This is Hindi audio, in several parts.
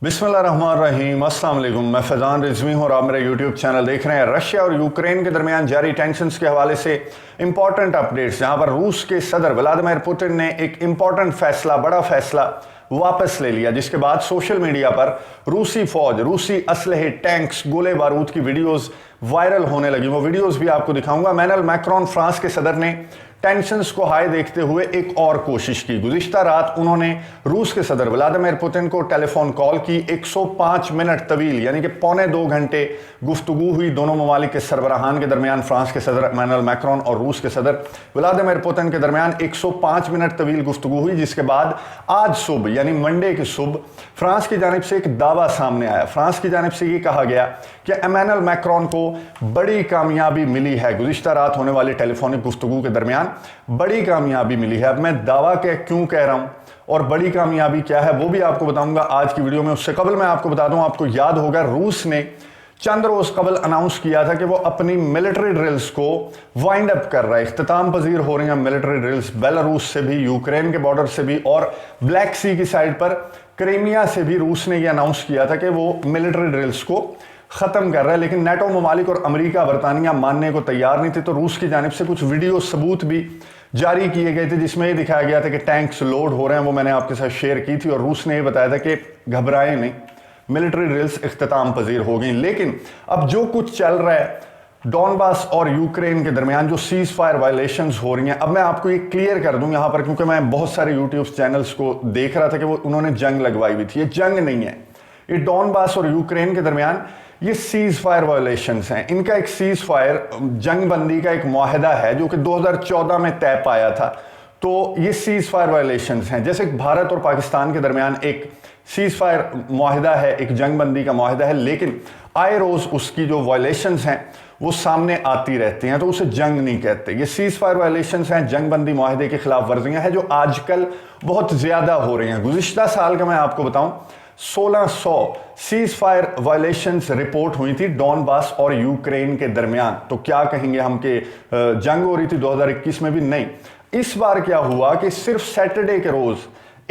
बिस्मिल्लाहिर्रहमानिर्रहीम, अस्सलाम वालेकुम। मैं फैज़ान रिजवी हूँ और आप मेरा यूट्यूब चैनल देख रहे हैं। रशिया और यूक्रेन के दरमियान जारी टेंशन्स के हवाले से इंपॉर्टेंट अपडेट्स, जहाँ पर रूस के सदर व्लादिमीर पुतिन ने एक इंपॉर्टेंट फैसला, बड़ा फैसला वापस ले लिया, जिसके बाद सोशल मीडिया पर रूसी फौज, रूसी असलहे, टैंक्स, गोले बारूद की वीडियोस वायरल होने लगी। वो वीडियोस भी आपको दिखाऊंगा। इमैनुअल मैक्रोन, फ्रांस के सदर, ने टेंशन्स को हाई देखते हुए एक और कोशिश की। गुज़िश्ता रात उन्होंने रूस के सदर व्लादिमीर पुतिन को टेलीफोन कॉल की। 105 मिनट तवील यानी कि पौने 2 घंटे गुफ्तगू हुई दोनों ममालिक के सरबराहान के दरमियान। फ्रांस के सदर इमैनुअल मैक्रोन और रूस के सदर व्लादिमीर पुतिन के दरमियान 105 मिनट तवील गुफ्तगू हुई, जिसके बाद आज सुबह यानी मंडे की सुबह फ्रांस की जानिब से एक दावा सामने आया। फ्रांस की जानिब से ये कहा गया कि इमैनुअल मैक्रोन को बड़ी कामयाबी मिली है। गुज़िश्ता रात होने वाली टेलीफोनिक गुफ्तगू के दरमियान बड़ी कामयाबी मिली है। अब मैं दावा क्यों कह रहा हूं और बड़ी कामयाबी क्या है वो भी आपको बताऊंगा आज की वीडियो में। उससे कबल मैं आपको बता दूं, आपको याद होगा रूस ने चंद रोज कबल अनाउंस किया था कि वो अपनी मिलिट्री ड्रिल्स को वाइंड अप कर रहा है। इख्तिताम पजीर हो रही हैं मिलिट्री ड्रिल्स बेलारूस से भी, यूक्रेन के बॉर्डर से भी और ब्लैक सी की साइड पर क्रीमिया से भी। रूस ने यह अनाउंस किया था कि वो मिलिट्री ड्रिल्स को खत्म कर रहा है, लेकिन नेटो ममालिक और अमेरिका, बरतानिया मानने को तैयार नहीं थे। तो रूस की जानिब से कुछ वीडियो सबूत भी जारी किए गए थे, जिसमें ये दिखाया गया था कि टैंक्स लोड हो रहे हैं। वो मैंने आपके साथ शेयर की थी और रूस ने ये बताया था कि घबराएं नहीं, मिलिट्री ड्रिल्स इख्तिताम पजीर हो गई। लेकिन अब जो कुछ चल रहा है डॉनबास और यूक्रेन के दरमियान, जो सीज फायर वायलेशंस हो रही हैं, अब मैं आपको ये क्लियर कर दूं यहाँ पर, क्योंकि मैं बहुत सारे यूट्यूब चैनल्स को देख रहा था कि वो उन्होंने जंग लगवाई हुई थी। ये जंग नहीं है, ये डॉनबास और यूक्रेन के दरमियान ये सीज फायर वायलेशंस हैं। इनका एक सीज फायर, जंग बंदी का एक मुआहदा है जो कि 2014 में तय पाया था। तो ये सीज फायर वायलेशंस हैं। जैसे भारत और पाकिस्तान के दरमियान एक सीज फायर मुआहदा है, एक जंग बंदी का मुआहदा है, लेकिन आए रोज उसकी जो वायलेशंस हैं वो सामने आती रहती हैं, तो उसे जंग नहीं कहते। ये सीज फायर वायलेशंस हैं, जंग बंदी मुआहदे की खिलाफ वर्जियां हैं जो आजकल बहुत ज्यादा हो रही हैं। गुज़िश्ता साल का मैं आपको बताऊं 1600 सीज फायर वायलेशंस रिपोर्ट हुई थी डॉनबास और यूक्रेन के दरमियान। तो क्या कहेंगे हम कि जंग हो रही थी 2021 में भी? नहीं। इस बार क्या हुआ कि सिर्फ सैटरडे के रोज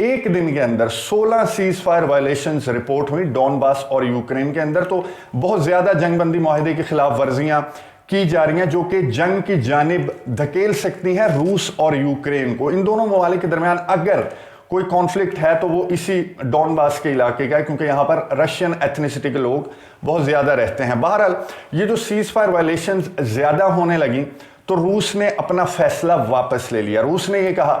एक दिन के अंदर 16 सीज फायर वायलेशंस रिपोर्ट हुई डॉनबास और यूक्रेन के अंदर। तो बहुत ज्यादा जंगबंदी मुआहदे की खिलाफ वर्जियां की जा रही हैं, जो कि जंग की जानिब धकेल सकती हैं रूस और यूक्रेन को। इन दोनों ममालिक के दरमियान अगर कोई कॉन्फ्लिक्ट है तो वो इसी डॉनबास के इलाके का है, क्योंकि यहां पर रशियन एथनिसिटी के लोग बहुत ज्यादा रहते हैं। बहरहाल ये जो सीज फायर वायलेशंस ज्यादा होने लगी तो रूस ने अपना फैसला वापस ले लिया। रूस ने यह कहा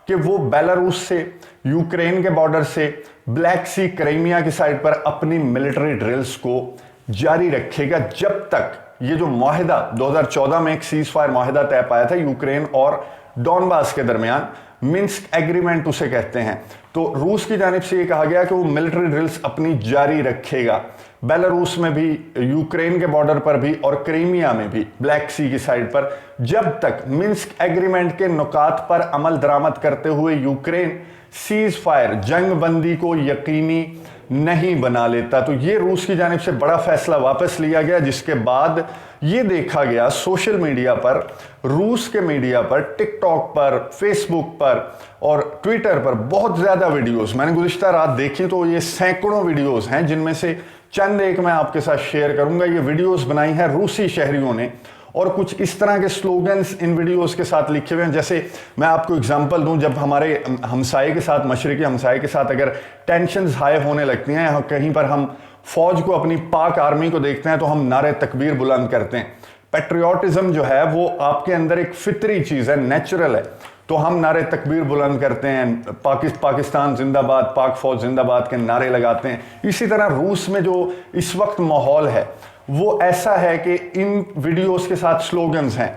कि वो बेलारूस से, यूक्रेन के बॉर्डर से, ब्लैक सी, क्रीमिया की साइड पर अपनी मिलिट्री ड्रिल्स को जारी रखेगा जब तक ये जो मुआहदा 2014 में एक सीज फायर मुआहदा तय पाया था यूक्रेन और डॉनबास के दरमियान, मिन्स्क एग्रीमेंट उसे कहते हैं। तो रूस की जानिब से यह कहा गया कि वो मिलिट्री ड्रिल्स अपनी जारी रखेगा, बेलारूस में भी, यूक्रेन के बॉर्डर पर भी और क्रीमिया में भी, ब्लैक सी की साइड पर, जब तक मिन्स्क एग्रीमेंट के नुकात पर अमल दरामद करते हुए यूक्रेन सीज फायर, जंग बंदी को यकीनी नहीं बना लेता। तो ये रूस की जानिब से बड़ा फैसला वापस लिया गया, जिसके बाद ये देखा गया सोशल मीडिया पर, रूस के मीडिया पर, टिकटॉक पर, फेसबुक पर और ट्विटर पर बहुत ज्यादा वीडियोस मैंने गुज़िश्ता रात देखी। तो ये सैकड़ों वीडियोस हैं, जिनमें से चंद एक मैं आपके साथ शेयर करूंगा। ये वीडियोस बनाई हैं रूसी शहरियों ने और कुछ इस तरह के स्लोगन्स इन वीडियोस के साथ लिखे हुए हैं। जैसे मैं आपको एग्जांपल दूं, जब हमारे हमसाये के साथ, मशरिकी हमसाये के साथ अगर टेंशन्स हाई होने लगती हैं, यहाँ कहीं पर हम फौज को, अपनी पाक आर्मी को देखते हैं तो हम नारे तकबीर बुलंद करते हैं। पेट्रियाटिज्म जो है वो आपके अंदर एक फितरी चीज़ है, नेचुरल है, तो हम नारे तकबीर बुलंद करते हैं, पाकिस्तान जिंदाबाद, पाक फौज जिंदाबाद के नारे लगाते हैं। इसी तरह रूस में जो इस वक्त माहौल है वो ऐसा है कि इन वीडियोस के साथ स्लोगन्स हैं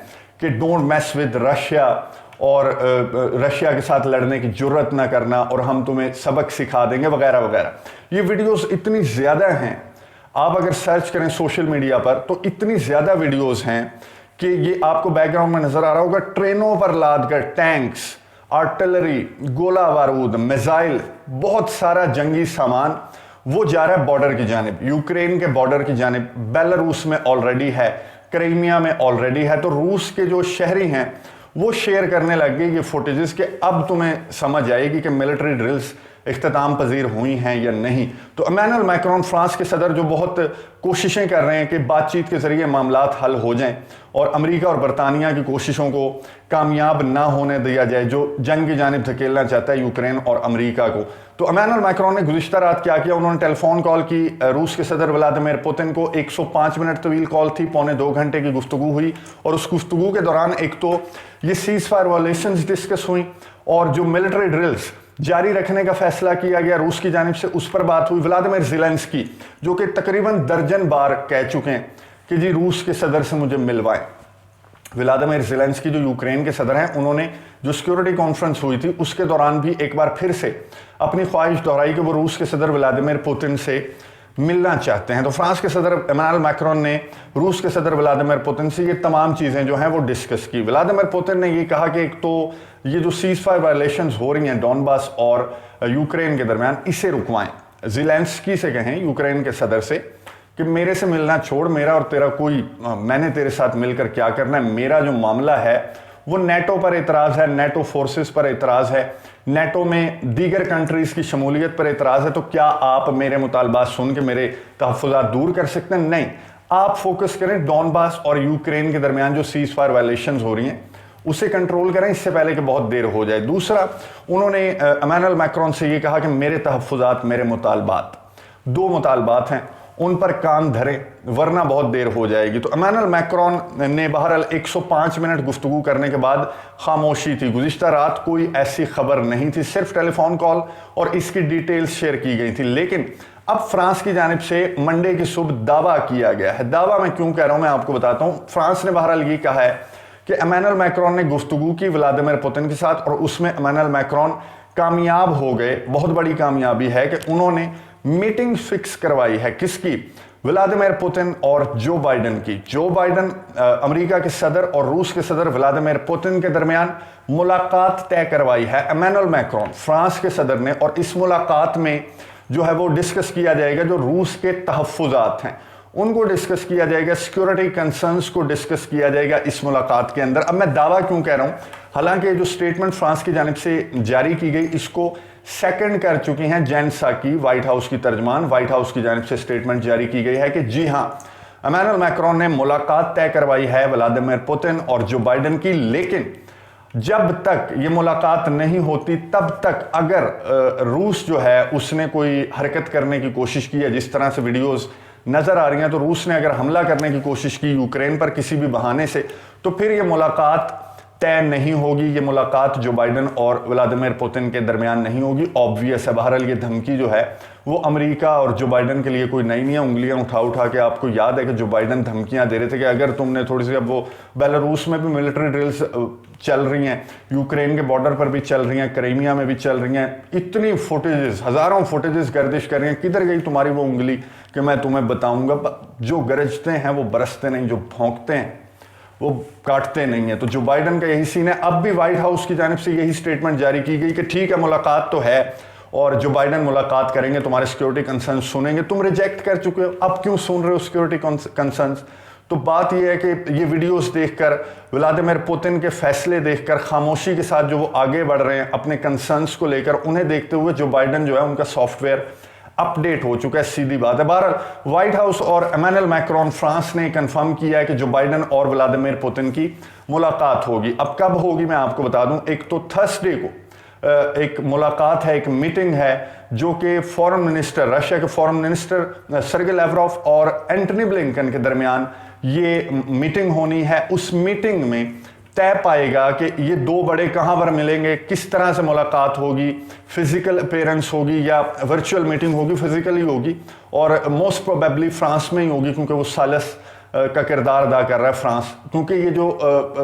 कि डोंट मैस विद रशिया और रशिया के साथ लड़ने की जुर्रत ना करना और हम तुम्हें सबक सिखा देंगे वगैरह वगैरह। ये वीडियोस इतनी ज़्यादा हैं, आप अगर सर्च करें सोशल मीडिया पर तो इतनी ज़्यादा वीडियोस हैं कि ये आपको बैकग्राउंड में नज़र आ रहा होगा, ट्रेनों पर लाद कर टैंक्स, आर्टिलरी, गोला बारूद, मिसाइल, बहुत सारा जंगी सामान वो जा रहा है बॉर्डर की जानिब, यूक्रेन के बॉर्डर की जानिब। बेलारूस में ऑलरेडी है, क्रीमिया में ऑलरेडी है। तो रूस के जो शहरी हैं वो शेयर करने लग गए ये फुटेजेस कि अब तुम्हें समझ आएगी कि मिलिट्री ड्रिल्स इख्तिताम पजीर हुई हैं या नहीं। तो इमैनुअल मैक्रोन फ्रांस के सदर जो बहुत कोशिशें कर रहे हैं कि बातचीत के ज़रिए मामलात हल हो जाएं और अमेरिका और बरतानिया की कोशिशों को कामयाब ना होने दिया जाए, जो जंग की जानिब धकेलना चाहता है यूक्रेन और अमेरिका को। तो इमैनुअल मैक्रोन ने गुज़िश्ता रात क्या किया, उन्होंने टेलीफोन कॉल की रूस के सदर व्लादिमीर पुतिन को। 105 मिनट तवील कॉल थी, पौने 2 घंटे की गुफ्तगू हुई और उस गुफ्तगू के दौरान एक तो ये सीज फायर वायलेशंस डिस्कस हुई और जो मिलिट्री ड्रिल्स जारी रखने का फैसला किया गया रूस की जानिब से, उस पर बात हुई। व्लादिमीर ज़ेलेंस्की जो कि तकरीबन दर्जन बार कह चुके हैं कि जी रूस के सदर से मुझे मिलवाएं। व्लादिमीर ज़ेलेंस्की जो यूक्रेन के सदर हैं, उन्होंने जो सिक्योरिटी कॉन्फ्रेंस हुई थी उसके दौरान भी एक बार फिर से अपनी ख्वाहिश दोहराई कि वो रूस के सदर व्लादिमीर पुतिन से मिलना चाहते हैं। तो फ्रांस के सदर इमैनुअल मैक्रोन ने रूस के सदर व्लादिमीर पुतिन से ये तमाम चीज़ें जो हैं वो डिस्कस की। व्लादिमीर पुतिन ने ये कहा कि एक तो ये जो सीज फायर वायलेशंस हो रही हैं डॉनबास और यूक्रेन के दरमियान, इसे रुकवाएं। ज़ेलेंस्की से कहें, यूक्रेन के सदर से, कि मेरे से मिलना छोड़, मेरा और तेरा कोई, मैंने तेरे साथ मिलकर क्या करना है। मेरा जो मामला है वो नेटो पर एतराज़ है, नेटो फोर्सेस पर एतराज़ है, नेटो में दीगर कंट्रीज़ की शमूलियत पर एतराज़ है। तो क्या आप मेरे मुतालबात सुन के मेरे तहफ़्फ़ुज़ात दूर कर सकते हैं? नहीं, आप फोकस करें डॉनबास और यूक्रेन के दरमियान जो सीज़ फायर वायलेशंस हो रही हैं उसे कंट्रोल करें, इससे पहले कि बहुत देर हो जाए। दूसरा, उन्होंने इमैनुअल मैक्रोन से ये कहा कि मेरे तहफ़्फ़ुज़ात, मेरे मुतालबात, 2 मुतालबात हैं, उन पर कान धरें वरना बहुत देर हो जाएगी। तो इमैनुअल मैक्रोन ने बहरहाल 105 मिनट गुफ्तगू करने के बाद खामोशी थी। गुज़िश्ता रात कोई ऐसी खबर नहीं थी, सिर्फ टेलीफोन कॉल और इसकी डिटेल्स शेयर की गई थी। लेकिन अब फ्रांस की जानिब से मंडे की सुबह दावा किया गया है। दावा मैं क्यों कह रहा हूं मैं आपको बताता हूं। फ्रांस ने बहरहाल ये कहा है कि इमैनुअल मैक्रोन ने गुफ्तगू की व्लादिमीर पुतिन के साथ और उसमें इमैनुअल मैक्रोन कामयाब हो गए। बहुत बड़ी कामयाबी है कि उन्होंने मीटिंग फिक्स करवाई है। किसकी? व्लादिमीर पुतिन और जो बाइडन की। जो बाइडन अमेरिका के सदर और रूस के सदर व्लादिमीर पुतिन के दरमियान मुलाकात तय करवाई है इमैनुअल मैक्रोन फ्रांस के सदर ने, और इस मुलाकात में जो है वो डिस्कस किया जाएगा जो रूस के तहफ़्फ़ुज़ात हैं उनको डिस्कस किया जाएगा, सिक्योरिटी कंसर्न्स को डिस्कस किया जाएगा इस मुलाकात के अंदर। अब मैं दावा क्यों कह रहा हूं, हालांकि जो स्टेटमेंट फ्रांस की जानिब से जारी की गई इसको सेकंड कर चुकी हैं जेन साकी, व्हाइट हाउस की तर्जमान। व्हाइट हाउस की जानिब से स्टेटमेंट जारी की गई है कि जी हां, इमैनुअल मैक्रोन ने मुलाकात तय करवाई है व्लादिमीर पुतिन और जो बाइडन की, लेकिन जब तक ये मुलाकात नहीं होती तब तक अगर रूस जो है उसने कोई हरकत करने की कोशिश की है, जिस तरह से वीडियोस नजर आ रही हैं, तो रूस ने अगर हमला करने की कोशिश की यूक्रेन पर किसी भी बहाने से, तो फिर ये मुलाकात तय नहीं होगी। ये मुलाकात जो बाइडन और व्लादिमीर पुतिन के दरमियान नहीं होगी। ऑब्वियस है, बहरहाल ये धमकी जो है वो अमेरिका और जो बाइडन के लिए कोई नई नहीं है। उंगलियां उठा उठा के आपको याद है कि जो बाइडन धमकियां दे रहे थे कि अगर तुमने थोड़ी सी, अब वो बेलारूस में भी मिलिट्री ड्रिल्स चल रही हैं, यूक्रेन के बॉर्डर पर भी चल रही हैं, क्रीमिया में भी चल रही हैं, इतनी फुटेजेस, हज़ारों फुटेजेस गर्दिश कर रही हैं, किधर गई तुम्हारी वो उंगली कि मैं तुम्हें बताऊंगा। जो गरजते हैं वो बरसते नहीं, जो भौंकते हैं वो काटते नहीं है। तो जो बाइडन का यही सीन है। अब भी व्हाइट हाउस की जानिब से यही स्टेटमेंट जारी की गई कि ठीक है, मुलाकात तो है और जो बाइडन मुलाकात करेंगे, तुम्हारे सिक्योरिटी कंसर्न सुनेंगे, तुम रिजेक्ट कर चुके हो, अब क्यों सुन रहे हो सिक्योरिटी कंसर्न। तो बात यह है कि ये वीडियोस देखकर, व्लादिमीर पुतिन के फैसले देखकर, खामोशी के साथ जो वो आगे बढ़ रहे हैं अपने कंसर्न्स को लेकर, उन्हें देखते हुए जो बाइडन जो है उनका सॉफ्टवेयर अपडेट हो चुका है, सीधी बात है। बहरहाल व्हाइट हाउस और इमैनुअल मैक्रोन फ्रांस ने कंफर्म किया है कि जो बाइडन और व्लादिमीर पुतिन की मुलाकात होगी। अब कब होगी मैं आपको बता दूं। एक तो थर्सडे को एक मुलाकात है, एक मीटिंग है जो कि फॉरेन मिनिस्टर, रशिया के फॉरेन मिनिस्टर सर्गे लैवरोव और एंटनी ब्लिंकन के दरमियान ये मीटिंग होनी है। उस मीटिंग में तय पाएगा कि ये 2 बड़े कहां पर मिलेंगे, किस तरह से मुलाकात होगी, फिजिकल अपीयरेंस होगी या वर्चुअल मीटिंग होगी, फिजिकली होगी, और मोस्ट प्रोबेबली फ्रांस में ही होगी क्योंकि वो सालस का किरदार अदा कर रहा है फ्रांस। क्योंकि ये जो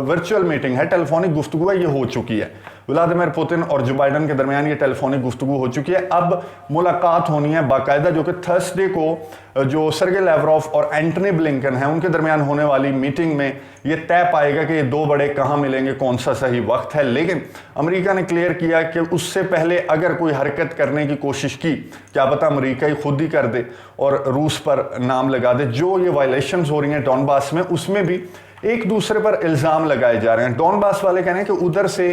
वर्चुअल मीटिंग है, टेलीफोनिक गुफ्तगू है, ये हो चुकी है। व्लादिमीर पुतिन और जो बाइडन के दरमियान ये टेलीफोनिक गुफ्तगू हो चुकी है। अब मुलाकात होनी है बाकायदा, जो कि थर्सडे को जो सर्गे लैवरोव और एंटनी ब्लिंकन हैं उनके दरमियान होने वाली मीटिंग में ये तय पाएगा कि ये 2 बड़े कहाँ मिलेंगे, कौन सा सही वक्त है। लेकिन अमेरिका ने क्लियर किया कि उससे पहले अगर कोई हरकत करने की कोशिश की, क्या पता अमेरिका ही खुद ही कर दे और रूस पर नाम लगा दे। जो ये वायलेशंस हो रही हैं डॉनबास में, उसमें भी एक दूसरे पर इल्ज़ाम लगाए जा रहे हैं। डॉनबास वाले कह रहे हैं कि उधर से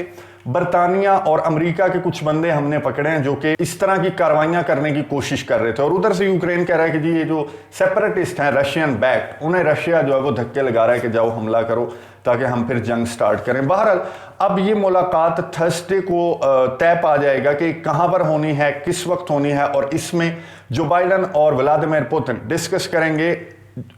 बरतानिया और अमेरिका के कुछ बंदे हमने पकड़े हैं जो कि इस तरह की कार्रवाइयां करने की कोशिश कर रहे थे। और उधर से यूक्रेन कह रहा है कि जी ये जो सेपरेटिस्ट हैं रशियन बैक्ड, उन्हें रशिया जो है वो धक्के लगा रहा है कि जाओ हमला करो ताकि हम फिर जंग स्टार्ट करें। बहरहाल अब ये मुलाकात थर्सडे को तय पा जाएगा कि कहां पर होनी है, किस वक्त होनी है, और इसमें जो बाइडन और व्लादिमीर पुतिन डिस्कस करेंगे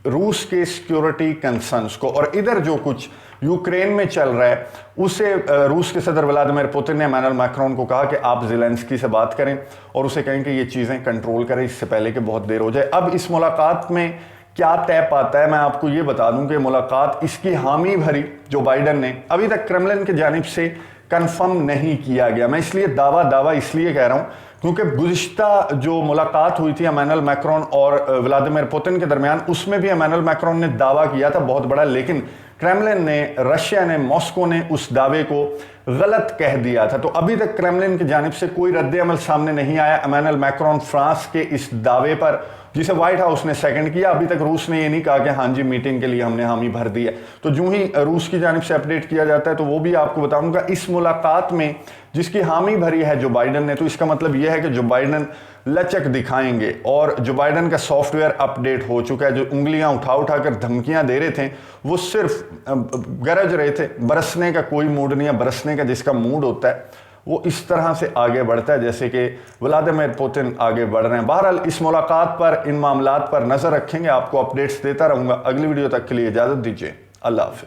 रूस के सिक्योरिटी कंसर्न्स को। और इधर जो कुछ यूक्रेन में चल रहा है उसे रूस के सदर व्लादिमीर पुतिन ने इमैनुअल मैक्रोन को कहा कि आप ज़ेलेंस्की से बात करें और उसे कहें कि ये चीज़ें कंट्रोल करें इससे पहले कि बहुत देर हो जाए। अब इस मुलाकात में क्या तय पाता है, मैं आपको ये बता दूं कि मुलाकात इसकी हामी भरी जो बाइडन ने अभी तक क्रेमलिन की जानिब से कंफर्म नहीं किया गया। मैं इसलिए दावा इसलिए कह रहा हूं क्योंकि गुज़िश्ता जो मुलाकात हुई थी इमैनुअल मैक्रोन और व्लादिमीर पुतिन के दरमियान, उसमें भी इमैनुअल मैक्रोन ने दावा किया था बहुत बड़ा, लेकिन क्रेमलिन ने, रशिया ने, मॉस्को ने उस दावे को गलत कह दिया था। तो अभी तक क्रेमलिन की जानिब से कोई रद्द-ए-अमल सामने नहीं आया इमैनुअल मैक्रोन फ्रांस के इस दावे पर जिसे व्हाइट हाउस ने सेकंड किया। अभी तक रूस ने ये नहीं कहा कि हाँ जी मीटिंग के लिए हमने हामी भर दी है। तो जो ही रूस की जानिब से अपडेट किया जाता है तो वो भी आपको बताऊंगा। इस मुलाकात में जिसकी हामी भरी है जो बाइडन ने, तो इसका मतलब यह है कि जो बाइडन लचक दिखाएंगे। और जो बाइडन का सॉफ्टवेयर अपडेट हो चुका है, जो उंगलियां उठा कर धमकियां दे रहे थे वो सिर्फ गरज रहे थे, बरसने का कोई मूड नहीं है। बरसने का जिसका मूड होता है वो इस तरह से आगे बढ़ता है जैसे कि व्लादिमीर पुतिन आगे बढ़ रहे हैं। बहरहाल इस मुलाकात पर, इन मामलात पर नजर रखेंगे, आपको अपडेट्स देता रहूंगा। अगली वीडियो तक के लिए इजाजत दीजिए। अल्लाह हाफिज।